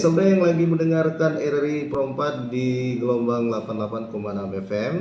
saudara yang lagi mendengarkan RRI Pro 4 di gelombang 88,6 FM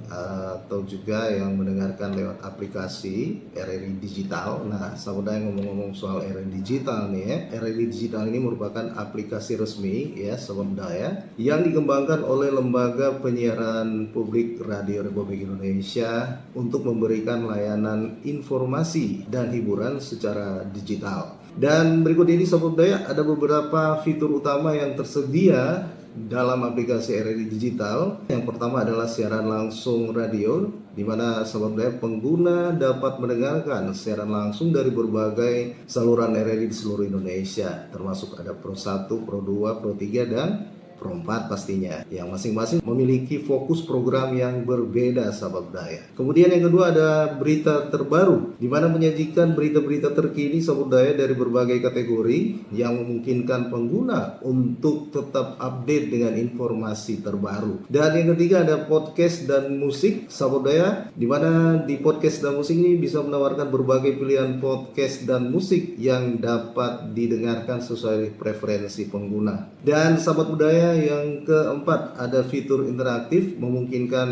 atau juga yang mendengarkan lewat aplikasi RRI Digital. Nah, saudara yang ngomong-ngomong soal RRI Digital nih ya, RRI Digital ini merupakan aplikasi resmi ya Sobat Budaya yang dikembangkan oleh Lembaga Penyiaran Publik Radio Republik Indonesia untuk memberikan layanan informasi dan hiburan secara digital. Dan berikut ini Sobat Budaya ada beberapa fitur utama yang tersedia dalam aplikasi RRI Digital. Yang pertama adalah siaran langsung radio, di mana Sobat Budaya pengguna dapat mendengarkan siaran langsung dari berbagai saluran RRI di seluruh Indonesia, termasuk ada Pro 1, Pro 2, Pro 3 dan Pro 4 pastinya, yang masing-masing memiliki fokus program yang berbeda Sahabat Budaya. Kemudian yang kedua ada berita terbaru, di mana menyajikan berita-berita terkini Sahabat Budaya dari berbagai kategori yang memungkinkan pengguna untuk tetap update dengan informasi terbaru. Dan yang ketiga ada podcast dan musik Sahabat Budaya, di mana di podcast dan musik ini bisa menawarkan berbagai pilihan podcast dan musik yang dapat didengarkan sesuai preferensi pengguna. Dan Sahabat Budaya, yang keempat ada fitur interaktif memungkinkan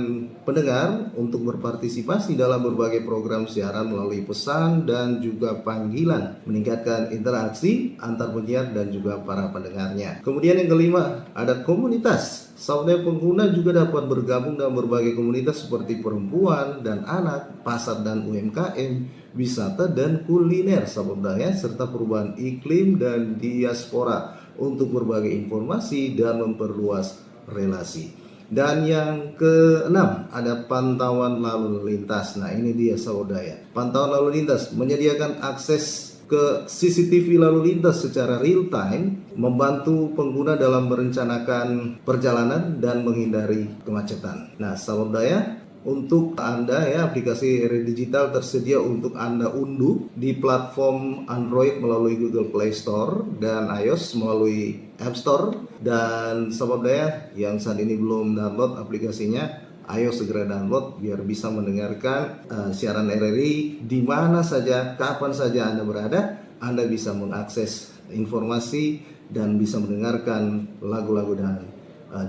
pendengar untuk berpartisipasi dalam berbagai program siaran melalui pesan dan juga panggilan, meningkatkan interaksi antar penyiar dan juga para pendengarnya. Kemudian yang kelima ada komunitas. Saudara pengguna juga dapat bergabung dalam berbagai komunitas seperti perempuan dan anak, pasar dan UMKM, wisata dan kuliner Sahabat Budaya, serta perubahan iklim dan diaspora untuk berbagai informasi dan memperluas relasi. Dan yang keenam ada pantauan lalu lintas. Nah ini dia Saudara, pantauan lalu lintas menyediakan akses ke CCTV lalu lintas secara real time, membantu pengguna dalam merencanakan perjalanan dan menghindari kemacetan. Nah Saudara, untuk Anda ya, aplikasi RRI Digital tersedia untuk Anda unduh di platform Android melalui Google Play Store dan iOS melalui App Store. Dan Sobat Budaya yang saat ini belum download aplikasinya, ayo segera download biar bisa mendengarkan siaran RRI di mana saja, kapan saja Anda berada. Anda bisa mengakses informasi dan bisa mendengarkan lagu-lagu dan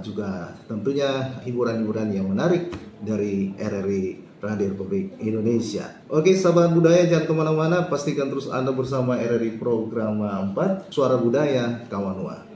juga tentunya hiburan-hiburan yang menarik dari RRI Radio Republik Indonesia. Oke sahabat budaya, jangan kemana-mana, pastikan terus Anda bersama RRI Program 4 Suara Budaya Kawanua.